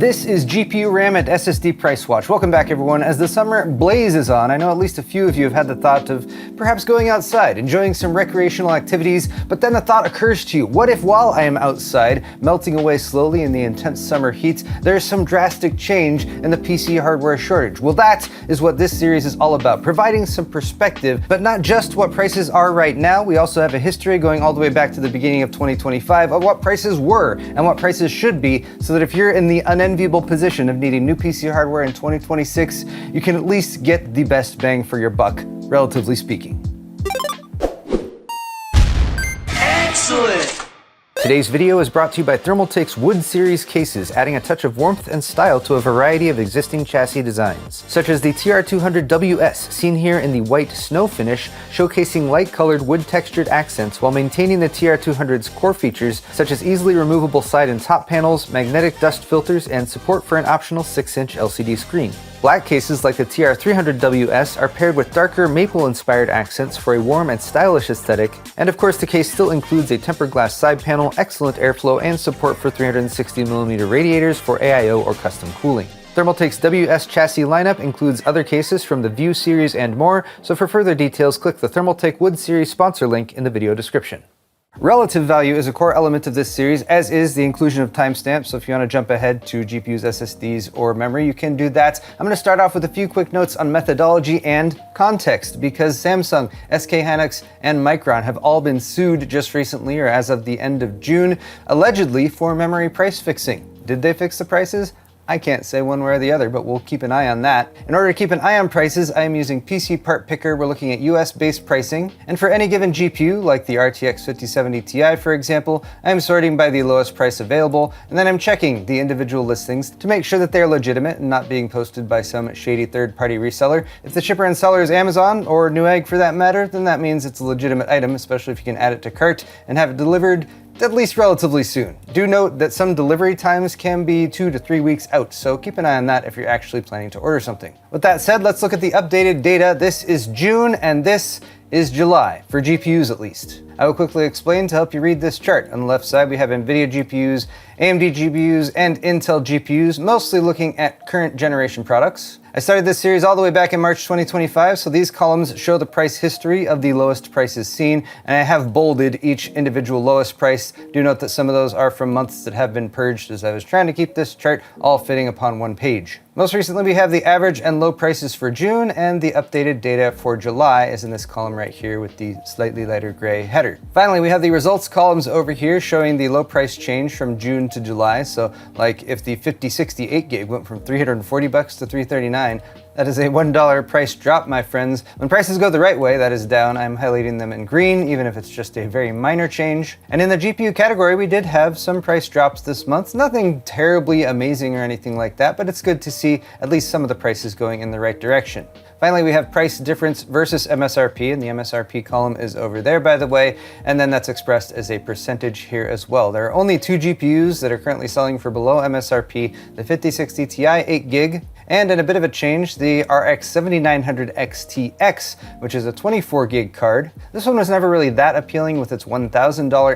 This is GPU RAM and SSD Price Watch. Welcome back, everyone. As the summer blazes on, I know at least a few of you have had the thought of perhaps going outside, enjoying some recreational activities, but then the thought occurs to you, what if while I am outside, melting away slowly in the intense summer heat, there's some drastic change in the PC hardware shortage? Well, that is what this series is all about, providing some perspective, but not just what prices are right now. We also have a history going all the way back to the beginning of 2025 of what prices were and what prices should be, so that if you're in the unenviable position of needing new PC hardware in 2026, you can at least get the best bang for your buck, relatively speaking. Excellent! Today's video is brought to you by Thermaltake's Wood Series cases, adding a touch of warmth and style to a variety of existing chassis designs, such as the TR200WS, seen here in the white snow finish, showcasing light-colored wood-textured accents while maintaining the TR200's core features, such as easily removable side and top panels, magnetic dust filters, and support for an optional 6-inch LCD screen. Black cases like the TR300WS are paired with darker maple-inspired accents for a warm and stylish aesthetic, and of course the case still includes a tempered glass side panel, excellent airflow, and support for 360mm radiators for AIO or custom cooling. Thermaltake's WS chassis lineup includes other cases from the View series and more, so for further details click the Thermaltake Wood Series sponsor link in the video description. Relative value is a core element of this series, as is the inclusion of timestamps, so if you want to jump ahead to GPUs, SSDs, or memory, you can do that. I'm going to start off with a few quick notes on methodology and context, because Samsung, SK Hynix, and Micron have all been sued just recently, or as of the end of June, allegedly for memory price fixing. Did they fix the prices? I can't say one way or the other, but we'll keep an eye on that. In order to keep an eye on prices, I am using PC Part Picker. We're looking at US-based pricing. And for any given GPU, like the RTX 5070 Ti, for example, I am sorting by the lowest price available, and then I'm checking the individual listings to make sure that they're legitimate and not being posted by some shady third-party reseller. If the shipper and seller is Amazon, or Newegg for that matter, then that means it's a legitimate item, especially if you can add it to cart and have it delivered at least relatively soon. Do note that some delivery times can be 2 to 3 weeks out, so keep an eye on that if you're actually planning to order something. With that said, let's look at the updated data. This is June and this is July, for GPUs at least. I will quickly explain to help you read this chart. On the left side, we have Nvidia GPUs, AMD GPUs, and Intel GPUs, mostly looking at current generation products. I started this series all the way back in March 2025, so these columns show the price history of the lowest prices seen, and I have bolded each individual lowest price. Do note that some of those are from months that have been purged, as I was trying to keep this chart all fitting upon one page. Most recently, we have the average and low prices for June, and the updated data for July is in this column right here with the slightly lighter gray header. Finally, we have the results columns over here showing the low price change from June to July. So like if the 5060 8GB went from $340 to $339, that is a $1 price drop, my friends. When prices go the right way, that is down. I'm highlighting them in green, even if it's just a very minor change. And in the GPU category, we did have some price drops this month. Nothing terribly amazing or anything like that, but it's good to see at least some of the prices going in the right direction. Finally, we have price difference versus MSRP, and the MSRP column is over there, by the way, and then that's expressed as a percentage here as well. There are only 2 GPUs that are currently selling for below MSRP, the 5060 Ti 8GB, and in a bit of a change, the RX 7900 XTX, which is a 24GB card. This one was never really that appealing with its $1,000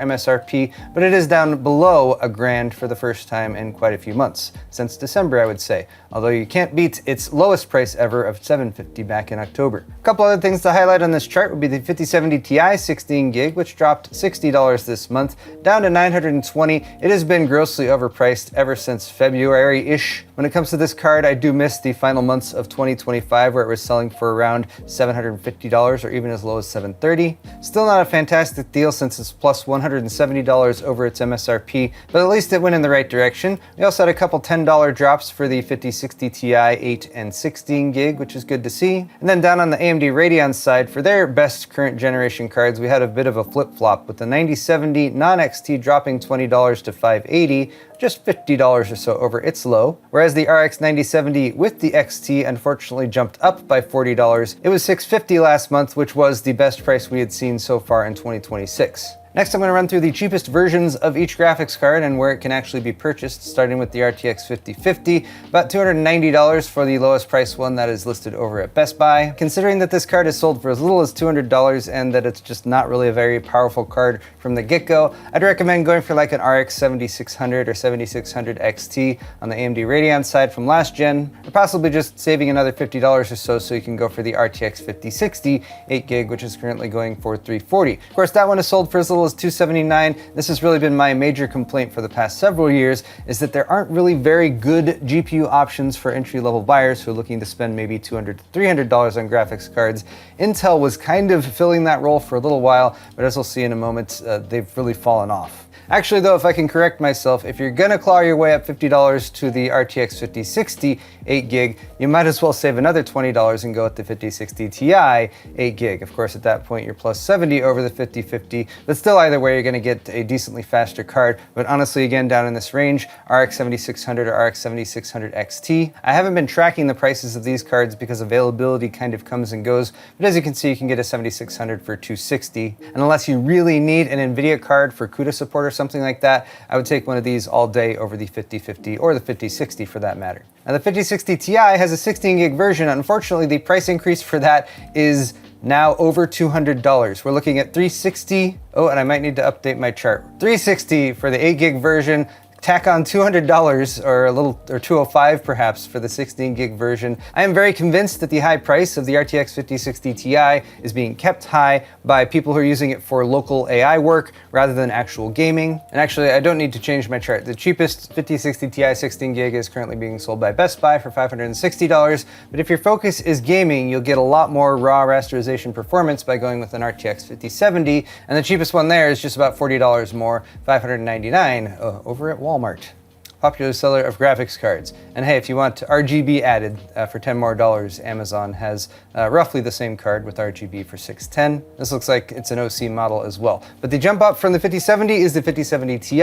MSRP, but it is down below $1,000 for the first time in quite a few months, since December, I would say, although you can't beat its lowest price ever of $750 back in October. A couple other things to highlight on this chart would be the 5070 Ti 16GB, which dropped $60 this month, down to $920. It has been grossly overpriced ever since February-ish. When it comes to this card, I do miss the final months of 2025 where it was selling for around $750 or even as low as $730. Still not a fantastic deal since it's plus $170 over its MSRP, but at least it went in the right direction. We also had a couple $10 drops for the 5060 Ti 8 and 16GB, which is good to see. And then down on the AMD Radeon side, for their best current generation cards, we had a bit of a flip-flop, with the 9070 non-XT dropping $20 to $580, just $50 or so over its low, whereas the RX 9070 with the XT unfortunately jumped up by $40. It was $650 last month, which was the best price we had seen so far in 2026. Next, I'm going to run through the cheapest versions of each graphics card and where it can actually be purchased, starting with the RTX 5050, about $290 for the lowest price one that is listed over at Best Buy. Considering that this card is sold for as little as $200 and that it's just not really a very powerful card from the get-go, I'd recommend going for like an RX 7600 or 7600 XT on the AMD Radeon side from last gen, or possibly just saving another $50 or so you can go for the RTX 5060 8GB, which is currently going for $340. Of course, that one is sold for as little as $279. This has really been my major complaint for the past several years, is that there aren't really very good GPU options for entry-level buyers who are looking to spend maybe $200 to $300 on graphics cards. Intel was kind of filling that role for a little while, but as we'll see in a moment, they've really fallen off. Actually though, if I can correct myself, if you're gonna claw your way up $50 to the RTX 5060 8GB, you might as well save another $20 and go with the 5060 Ti 8GB. Of course, at that point, you're plus 70 over the 5050, but still either way, you're gonna get a decently faster card. But honestly, again, down in this range, RX 7600 or RX 7600 XT. I haven't been tracking the prices of these cards because availability kind of comes and goes, but as you can see, you can get a 7600 for $260. And unless you really need an Nvidia card for CUDA support or something like that, I would take one of these all day over the 5050 or the 5060 for that matter. Now the 5060 Ti has a 16GB version. Unfortunately, the price increase for that is now over $200. We're looking at $360. Oh, and I might need to update my chart. $360 for the 8GB version. Tack on $200 or $205 perhaps for the 16GB version. I am very convinced that the high price of the RTX 5060 Ti is being kept high by people who are using it for local AI work rather than actual gaming. And actually, I don't need to change my chart. The cheapest 5060 Ti 16GB is currently being sold by Best Buy for $560. But if your focus is gaming, you'll get a lot more raw rasterization performance by going with an RTX 5070. And the cheapest one there is just about $40 more, $599 over at Walmart. Popular seller of graphics cards. And hey, if you want RGB added for $10 more, Amazon has roughly the same card with RGB for $610. This looks like it's an OC model as well. But the jump up from the 5070 is the 5070 Ti.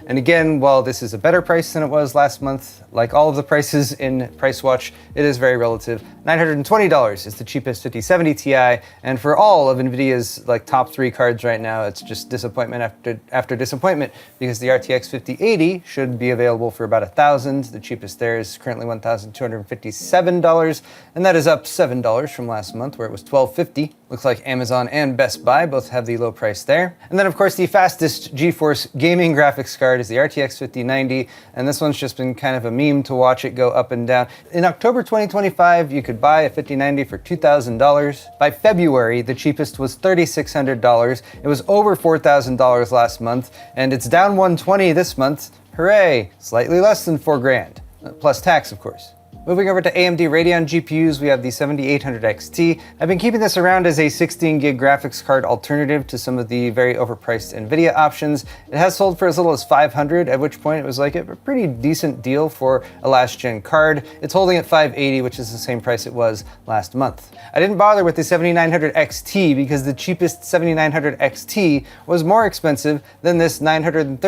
And again, while this is a better price than it was last month, like all of the prices in Price Watch, it is very relative. $920 is the cheapest 5070 Ti. And for all of Nvidia's top 3 cards right now, it's just disappointment after disappointment, because the RTX 5080 should be available for about $1,000. The cheapest there is currently $1,257, and that is up $7 from last month where it was $1,250. Looks like Amazon and Best Buy both have the low price there. And then of course the fastest GeForce gaming graphics card is the RTX 5090, and this one's just been kind of a meme to watch it go up and down. In October 2025, you could buy a 5090 for $2,000. By February, the cheapest was $3,600. It was over $4,000 last month, and it's down $120 this month. Hooray! Slightly less than $4,000, plus tax, of course. Moving over to AMD Radeon GPUs, we have the 7800 XT. I've been keeping this around as a 16GB graphics card alternative to some of the very overpriced Nvidia options. It has sold for as little as $500, at which point it was like a pretty decent deal for a last-gen card. It's holding at $580, which is the same price it was last month. I didn't bother with the 7900 XT because the cheapest 7900 XT was more expensive than this $930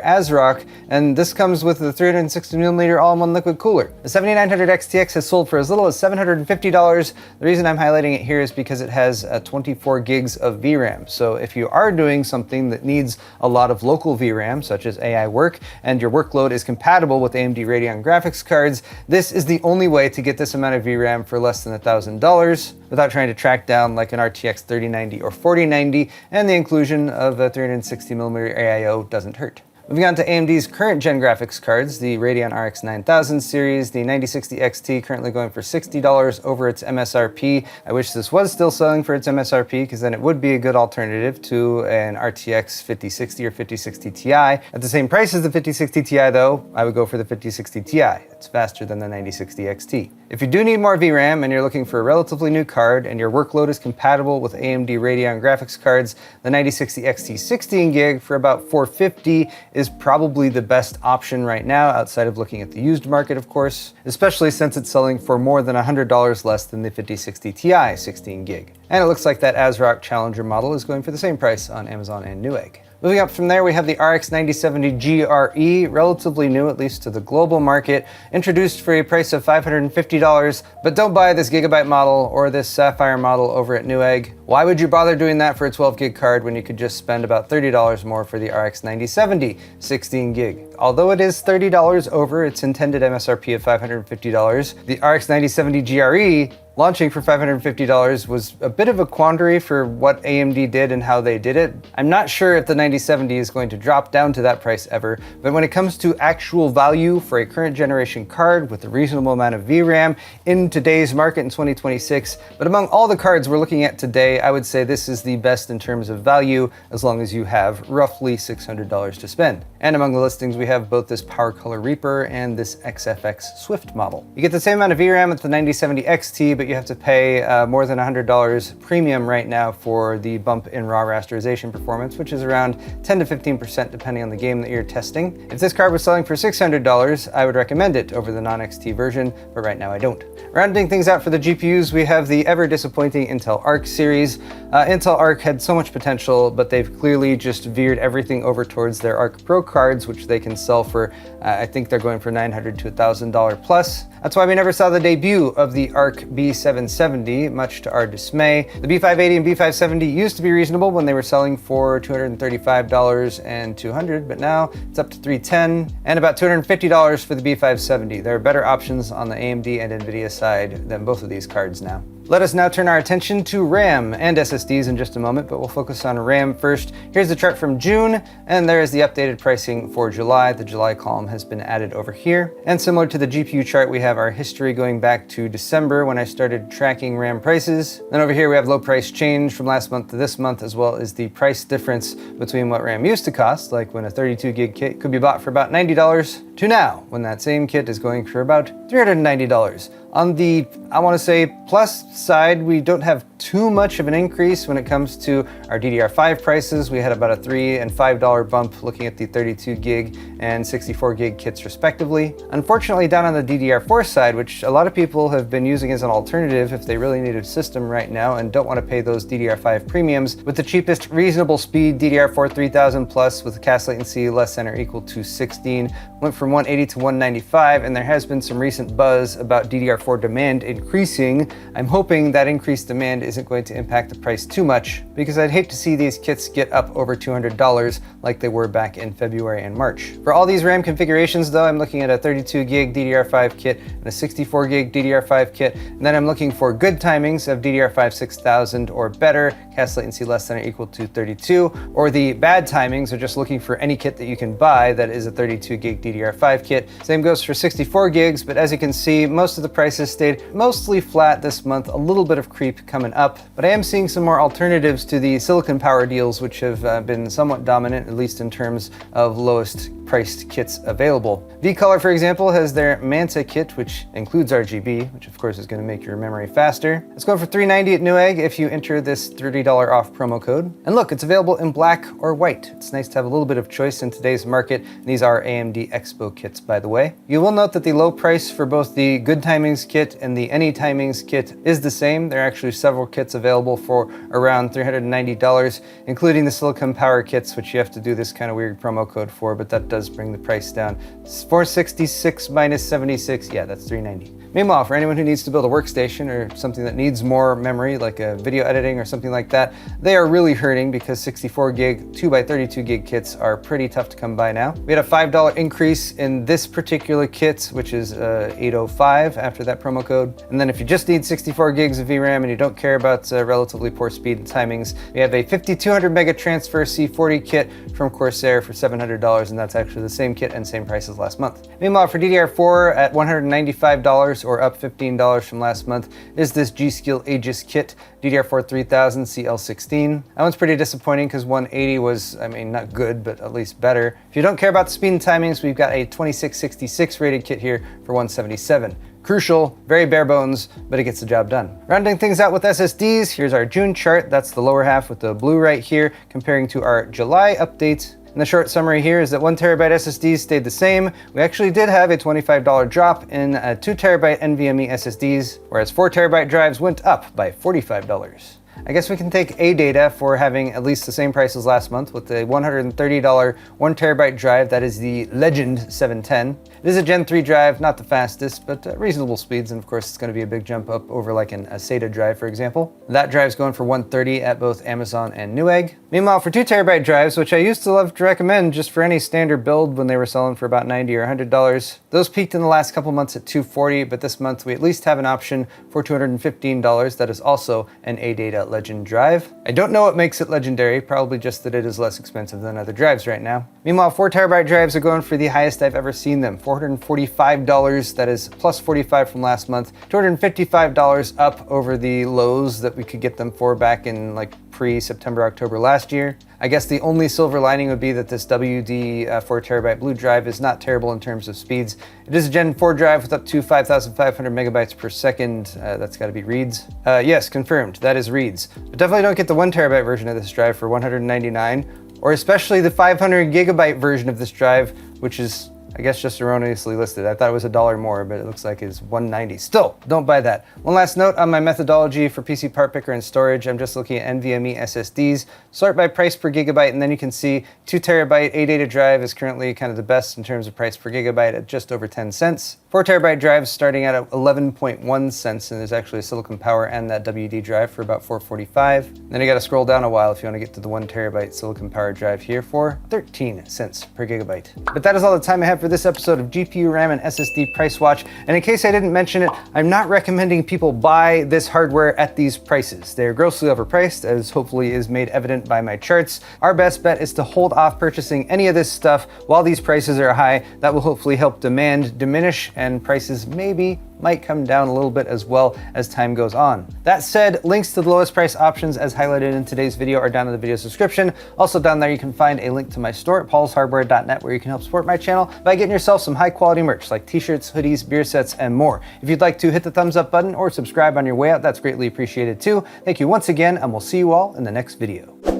ASRock, and this comes with the 360mm all-in-one liquid cooler. The 7900 XTX has sold for as little as $750. The reason I'm highlighting it here is because it has 24 gigs of VRAM. So if you are doing something that needs a lot of local VRAM, such as AI work, and your workload is compatible with AMD Radeon graphics cards, this is the only way to get this amount of VRAM for less than $1,000 without trying to track down like an RTX 3090 or 4090, and the inclusion of a 360mm AIO doesn't hurt. Moving on to AMD's current gen graphics cards, the Radeon RX 9000 series, the 9060 XT currently going for $60 over its MSRP. I wish this was still selling for its MSRP, because then it would be a good alternative to an RTX 5060 or 5060 Ti. At the same price as the 5060 Ti though, I would go for the 5060 Ti. It's faster than the 9060 XT. If you do need more VRAM and you're looking for a relatively new card and your workload is compatible with AMD Radeon graphics cards, the 9060 XT 16GB for about $450 is probably the best option right now, outside of looking at the used market, of course, especially since it's selling for more than $100 less than the 5060 Ti 16GB. And it looks like that ASRock Challenger model is going for the same price on Amazon and Newegg. Moving up from there, we have the RX 9070 GRE, relatively new, at least to the global market, introduced for a price of $550, but don't buy this Gigabyte model or this Sapphire model over at Newegg. Why would you bother doing that for a 12 gig card when you could just spend about $30 more for the RX 9070 16 gig? Although it is $30 over its intended MSRP of $550, the RX 9070 GRE launching for $550 was a bit of a quandary for what AMD did and how they did it. I'm not sure if the 9070 is going to drop down to that price ever, but when it comes to actual value for a current generation card with a reasonable amount of VRAM in today's market in 2026, but among all the cards we're looking at today, I would say this is the best in terms of value as long as you have roughly $600 to spend. And among the listings, we have both this Power Color Reaper and this XFX Swift model. You get the same amount of VRAM at the 9070 XT, but you have to pay more than $100 premium right now for the bump in raw rasterization performance, which is around 10 to 15% depending on the game that you're testing. If this card was selling for $600, I would recommend it over the non-XT version, but right now I don't. Rounding things out for the GPUs, we have the ever disappointing Intel Arc series. Intel Arc had so much potential, but they've clearly just veered everything over towards their Arc Pro cards, which they can sell for, I think they're going for $900 to $1,000 plus. That's why we never saw the debut of the Arc B770, much to our dismay. The B580 and B570 used to be reasonable when they were selling for $235 and $200, but now it's up to $310 and about $250 for the B570. There are better options on the AMD and Nvidia side than both of these cards now. Let us now turn our attention to RAM and SSDs in just a moment, but we'll focus on RAM first. Here's the chart from June, and there is the updated pricing for July. The July column has been added over here. And similar to the GPU chart, we have our history going back to December when I started tracking RAM prices. Then over here we have low price change from last month to this month, as well as the price difference between what RAM used to cost, like when a 32 gig kit could be bought for about $90, to now, when that same kit is going for about $390. On the, I want to say, plus side, we don't have too much of an increase when it comes to our DDR5 prices. We had about a $3 and $5 bump looking at the 32 gig and 64 gig kits respectively. Unfortunately, down on the DDR4 side, which a lot of people have been using as an alternative if they really need a system right now and don't want to pay those DDR5 premiums, with the cheapest reasonable speed DDR4 3000 plus with cast latency less than or equal to 16, went from 180 to 195, and there has been some recent buzz about DDR4 demand increasing. I'm hoping that increased demand isn't going to impact the price too much, because I'd hate to see these kits get up over $200 like they were back in February and March. For all these RAM configurations though, I'm looking at a 32 gig DDR5 kit and a 64 gig DDR5 kit, and then I'm looking for good timings of DDR5 6000 or better, cast latency less than or equal to 32, or the bad timings are just looking for any kit that you can buy that is a 32 gig DDR5 kit. Same goes for 64 gigs, but as you can see, most of the prices stayed mostly flat this month, a little bit of creep coming up, but I am seeing some more alternatives to the silicon power deals, which have been somewhat dominant, at least in terms of lowest priced kits available. V-Color, for example, has their Manta kit, which includes RGB, which of course is going to make your memory faster. It's going for $390 at Newegg if you enter this $30 off promo code. And look, it's available in black or white. It's nice to have a little bit of choice in today's market. And these are AMD Expo kits, by the way. You will note that the low price for both the Good Timings kit and the Any Timings kit is the same. There are actually several kits available for around $390, including the Silicon Power kits, which you have to do this kind of weird promo code for, but that does bring the price down. It's $466 minus 76, yeah, that's $390. Meanwhile, for anyone who needs to build a workstation or something that needs more memory, like a video editing or something like that, they are really hurting because 64 gig 2x32 gig kits are pretty tough to come by now. We had a $5 increase in this particular kit, which is $805 after that promo code. And then if you just need 64 gigs of VRAM and you don't care about relatively poor speed and timings, we have a 5200 mega transfer C40 kit from Corsair for $700, and that's actually the same kit and same price as last month. Meanwhile, for DDR4 at $195 or up $15 from last month is this G.Skill Aegis kit, DDR4 3000 CL16. That one's pretty disappointing because 180 was, I mean, not good, but at least better. If you don't care about the speed and timings, we've got a 2666 rated kit here for $177. Crucial, very bare bones, but it gets the job done. Rounding things out with SSDs, here's our June chart. That's the lower half with the blue right here, comparing to our July update. And the short summary here is that 1 terabyte SSDs stayed the same. We actually did have a $25 drop in 2 terabyte NVMe SSDs, whereas 4 terabyte drives went up by $45. I guess we can take A data for having at least the same price as last month with the $130 1TB drive. That is the Legend 710. It is a Gen 3 drive, not the fastest, but reasonable speeds, and of course it's going to be a big jump up over like an SATA drive, for example. That drive's going for $130 at both Amazon and Newegg. Meanwhile, for 2TB drives, which I used to love to recommend just for any standard build when they were selling for about $90 or $100, those peaked in the last couple months at $240, but this month we at least have an option for $215 that is also an ADATA Legend drive. I don't know what makes it legendary, probably just that it is less expensive than other drives right now. Meanwhile, 4TB drives are going for the highest I've ever seen them, $445, that is plus $45 from last month, $255 up over the lows that we could get them for back in like pre-September, October last year. I guess the only silver lining would be that this WD 4TB blue drive is not terrible in terms of speeds. It is a Gen 4 drive with up to 5,500 megabytes per second. That's got to be reads. Yes, confirmed, that is reads. But definitely don't get the 1TB version of this drive for $199, or especially the 500 gigabyte version of this drive, which is, I guess, just erroneously listed. I thought it was $1 more, but it looks like it's $190. Still, don't buy that. One last note on my methodology for PC part picker and storage. I'm just looking at NVMe SSDs, sort by price per gigabyte, and then you can see 2TB ADATA drive is currently kind of the best in terms of price per gigabyte at just over 10 cents. 4TB drives starting at 11.1 cents, and there's actually a Silicon Power and that WD drive for about $4.45. Then you got to scroll down a while if you want to get to the 1TB Silicon Power drive here for 13 cents per gigabyte. But that is all the time I have for this episode of GPU, RAM, and SSD Price Watch. And in case I didn't mention it, I'm not recommending people buy this hardware at these prices. They're grossly overpriced, as hopefully is made evident by my charts. Our best bet is to hold off purchasing any of this stuff while these prices are high. That will hopefully help demand diminish and prices maybe might come down a little bit as well as time goes on. That said, links to the lowest price options as highlighted in today's video are down in the video's description. Also down there you can find a link to my store at paulshardware.net where you can help support my channel by getting yourself some high quality merch like t-shirts, hoodies, beer sets, and more. If you'd like to hit the thumbs up button or subscribe on your way out, that's greatly appreciated too. Thank you once again, and we'll see you all in the next video.